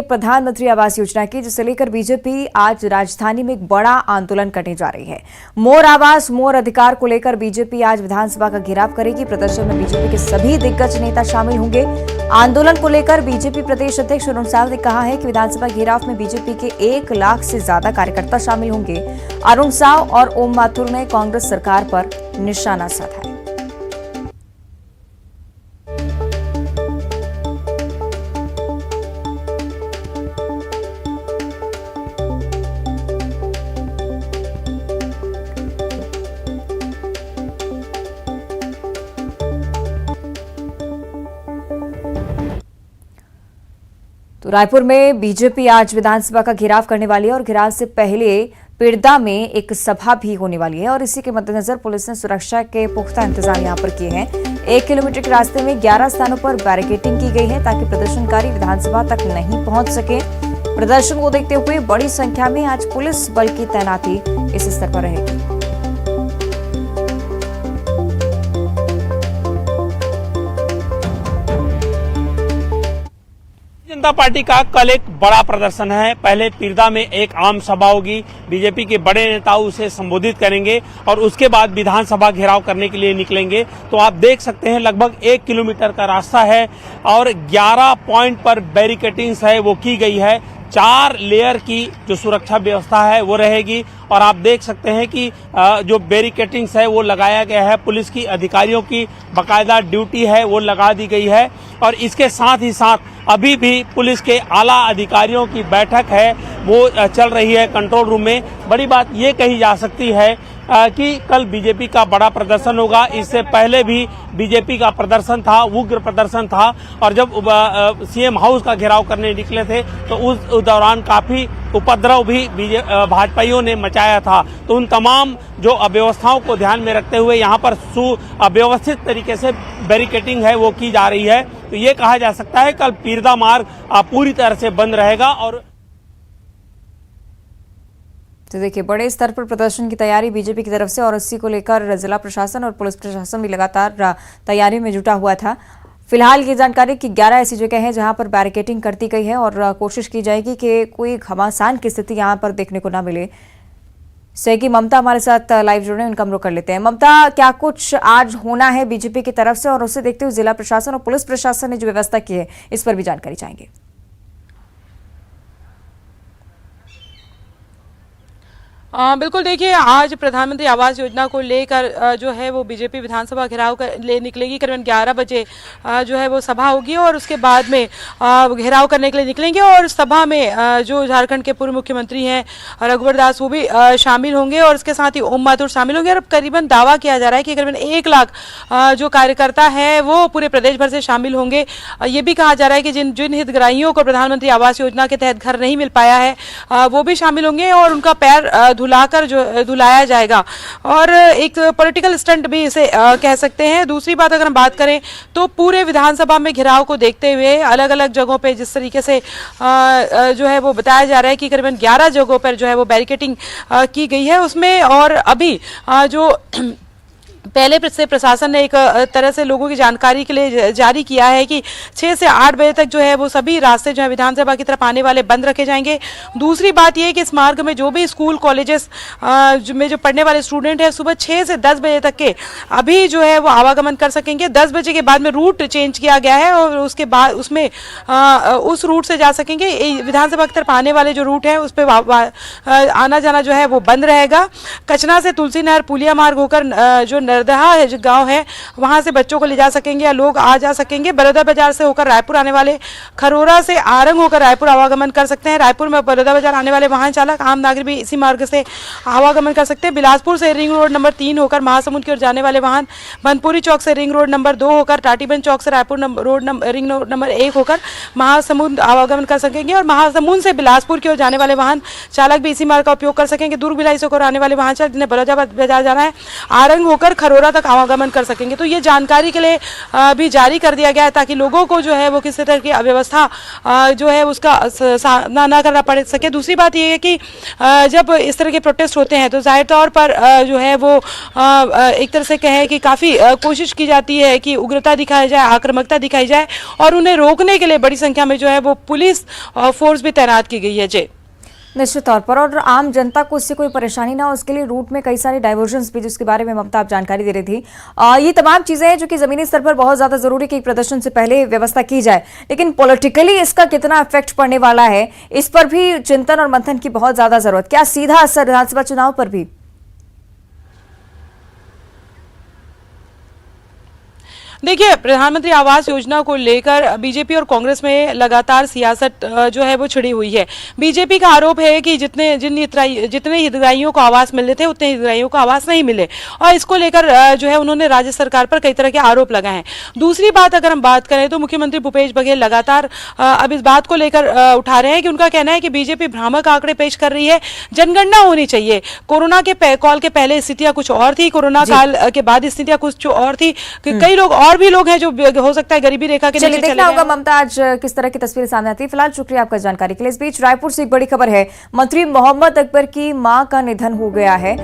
प्रधानमंत्री आवास योजना की, जिसे लेकर बीजेपी आज राजधानी में एक बड़ा आंदोलन करने जा रही है। मोर आवास मोर अधिकार को लेकर बीजेपी आज विधानसभा का घेराव करेगी। प्रदर्शन में बीजेपी के सभी दिग्गज नेता शामिल होंगे। आंदोलन को लेकर बीजेपी प्रदेश अध्यक्ष अरुण साव ने कहा है कि विधानसभा घेराव में बीजेपी के 1 लाख से ज्यादा कार्यकर्ता शामिल होंगे। अरुण साव और ओम माथुर ने कांग्रेस सरकार पर निशाना साधा है। तो रायपुर में बीजेपी आज विधानसभा का घेराव करने वाली है और घेराव से पहले पिरदा में एक सभा भी होने वाली है और इसी के मद्देनजर पुलिस ने सुरक्षा के पुख्ता इंतजाम यहां पर किए हैं। 1 किलोमीटर के रास्ते में 11 स्थानों पर बैरिकेडिंग की गई है ताकि प्रदर्शनकारी विधानसभा तक नहीं पहुंच सके। प्रदर्शन को देखते हुए बड़ी संख्या में आज पुलिस बल की तैनाती इस स्तर पर रहेगी। जनता पार्टी का कल एक बड़ा प्रदर्शन है। पहले पिरदा में एक आम सभा होगी, बीजेपी के बड़े नेता उसे संबोधित करेंगे और उसके बाद विधानसभा घेराव करने के लिए निकलेंगे। तो आप देख सकते हैं लगभग 1 किलोमीटर का रास्ता है और 11 पॉइंट पर बैरिकेडिंग्स है वो की गई है। 4 लेयर की जो सुरक्षा व्यवस्था है वो रहेगी और आप देख सकते हैं कि जो बैरिकेडिंग्स है वो लगाया गया है। पुलिस की अधिकारियों की बाकायदा ड्यूटी है वो लगा दी गई है और इसके साथ ही साथ अभी भी पुलिस के आला अधिकारियों की बैठक है वो चल रही है कंट्रोल रूम में। बड़ी बात ये कही जा सकती है कि कल बीजेपी का बड़ा प्रदर्शन होगा। इससे पहले भी बीजेपी का प्रदर्शन था, उग्र प्रदर्शन था और जब सीएम हाउस का घेराव करने निकले थे तो उस दौरान काफी उपद्रव भी भाजपाइयों ने मचाया था। तो उन तमाम जो अव्यवस्थाओं को ध्यान में रखते हुए यहाँ पर सुव्यवस्थित तरीके से बैरिकेडिंग है वो की जा रही है। तो ये कहा जा सकता है कल पिरदा मार्ग पूरी तरह से बंद रहेगा। और तो देखिए, बड़े स्तर पर प्रदर्शन की तैयारी बीजेपी की तरफ से और इसी को लेकर जिला प्रशासन और पुलिस प्रशासन भी लगातार तैयारी में जुटा हुआ था। फिलहाल ये जानकारी कि 11 ऐसी जगह हैं जहां पर बैरिकेडिंग करती गई है और कोशिश की जाएगी कि कोई घमासान की स्थिति यहां पर देखने को ना मिले। सहयोगी ममता हमारे साथ लाइव जुड़े हैं, उनका हम रुख कर लेते हैं। ममता, क्या कुछ आज होना है बीजेपी की तरफ से और उसे देखते हुए जिला प्रशासन और पुलिस प्रशासन ने जो व्यवस्था की है इस पर भी जानकारी चाहेंगे। बिल्कुल, देखिए आज प्रधानमंत्री आवास योजना को लेकर जो है वो बीजेपी विधानसभा घेराव ले निकलेगी। करीबन 11 बजे जो है वो सभा होगी और उसके बाद में घेराव करने के लिए निकलेंगे और सभा में जो झारखंड के पूर्व मुख्यमंत्री हैं रघुवर दास वो भी शामिल होंगे और इसके साथ ही ओम माथुर शामिल होंगे। और करीबन दावा किया जा रहा है कि करीबन 1 लाख जो कार्यकर्ता है वो पूरे प्रदेश भर से शामिल होंगे। ये भी कहा जा रहा है कि जिन हितग्राहियों को प्रधानमंत्री आवास योजना के तहत घर नहीं मिल पाया है वो भी शामिल होंगे और उनका पैर धुलाकर जो धुलाया जाएगा और एक पॉलिटिकल स्टंट भी इसे कह सकते हैं। दूसरी बात अगर हम बात करें तो पूरे विधानसभा में घेराव को देखते हुए अलग अलग जगहों पे जिस तरीके से जो है वो बताया जा रहा है कि करीबन 11 जगहों पर जो है वो बैरिकेडिंग की गई है उसमें। और अभी जो पहले से प्रशासन ने एक तरह से लोगों की जानकारी के लिए जारी किया है कि 6 से 8 बजे तक जो है वो सभी रास्ते जो है विधानसभा की तरफ आने वाले बंद रखे जाएंगे। दूसरी बात ये है कि इस मार्ग में जो भी स्कूल कॉलेजेस में जो पढ़ने वाले स्टूडेंट हैं सुबह 6 से 10 बजे तक के अभी जो है वो आवागमन कर सकेंगे। 10 बजे के बाद में रूट चेंज किया गया है और उसके बाद उसमें उस रूट से जा सकेंगे। विधानसभा की तरफ आने वाले जो रूट है उस पर आना जाना जो है वो बंद रहेगा। कचना से तुलसी नहर पुलिया मार्ग होकर जो नरदहा है जो गांव है वहां से बच्चों को ले जा सकेंगे या लोग आ जा सकेंगे। बड़ौदा बाजार से होकर रायपुर आने वाले, खरोरा से आरंग होकर रायपुर आवागमन कर सकते हैं। रायपुर में बड़ौदा बाजार आने वाले वाहन चालक आम नागरिक भी इसी मार्ग से आवागमन कर सकते हैं। बिलासपुर से रिंग रोड नंबर 3 होकर महासमुंद की ओर जाने वाले वाहन, बनपुरी चौक से रिंग रोड नंबर 2 होकर टाटीबंद चौक से रायपुर रिंग रोड नंबर 1 होकर महासमुंद आवागमन कर सकेंगे और महासमुंद से बिलासपुर की ओर जाने वाले वाहन चालक भी इसी मार्ग का उपयोग कर सकेंगे। दुर्ग भिलाई से होकर आने वाले वाहन चालक जिन्हें बड़ौदा बाजार जाना है आरंग होकर अरोरा तक आवागमन कर सकेंगे। तो ये जानकारी के लिए भी जारी कर दिया गया है ताकि लोगों को जो है वो किसी तरह की अव्यवस्था जो है उसका सामना ना करना पड़ सके। दूसरी बात ये है कि जब इस तरह के प्रोटेस्ट होते हैं तो जाहिर तौर पर जो है वो एक तरह से कहें कि काफ़ी कोशिश की जाती है कि उग्रता दिखाई जाए, आक्रामकता दिखाई जाए, और उन्हें रोकने के लिए बड़ी संख्या में जो है वो पुलिस फोर्स भी तैनात की गई है। जी निश्चित तौर पर, और आम जनता को इससे कोई परेशानी ना हो उसके लिए रूट में कई सारे डाइवर्जन्स भी, जिसके बारे में ममता आप जानकारी दे रही थी। ये तमाम चीजें हैं जो कि जमीनी स्तर पर बहुत ज्यादा जरूरी कि प्रदर्शन से पहले व्यवस्था की जाए, लेकिन पॉलिटिकली इसका कितना इफेक्ट पड़ने वाला है इस पर भी चिंतन और मंथन की बहुत ज्यादा जरूरत। क्या सीधा असर विधानसभा चुनाव पर भी? देखिए, प्रधानमंत्री आवास योजना को लेकर बीजेपी और कांग्रेस में लगातार सियासत जो है वो छिड़ी हुई है। बीजेपी का आरोप है कि जितने हितग्राहियों को आवास मिले थे उतने हितग्राहियों को आवास नहीं मिले, और इसको लेकर जो है उन्होंने राज्य सरकार पर कई तरह के आरोप लगाए हैं। दूसरी बात अगर हम बात करें तो मुख्यमंत्री भूपेश बघेल लगातार अब इस बात को लेकर उठा रहे हैं कि उनका कहना है कि बीजेपी भ्रामक आंकड़े पेश कर रही है, जनगणना होनी चाहिए। कोरोना के कॉल के पहले स्थितियां कुछ और थी, कोरोना काल के बाद स्थितियां कुछ और थी। कई लोग और भी लोग हैं जो हो सकता है गरीबी रेखा के नीचे चले गए। देखना होगा ममता आज किस तरह की तस्वीरें सामने आती है। फिलहाल शुक्रिया आपका जानकारी के लिए। इस बीच रायपुर से एक बड़ी खबर है, मंत्री मोहम्मद अकबर की मां का निधन हो गया है।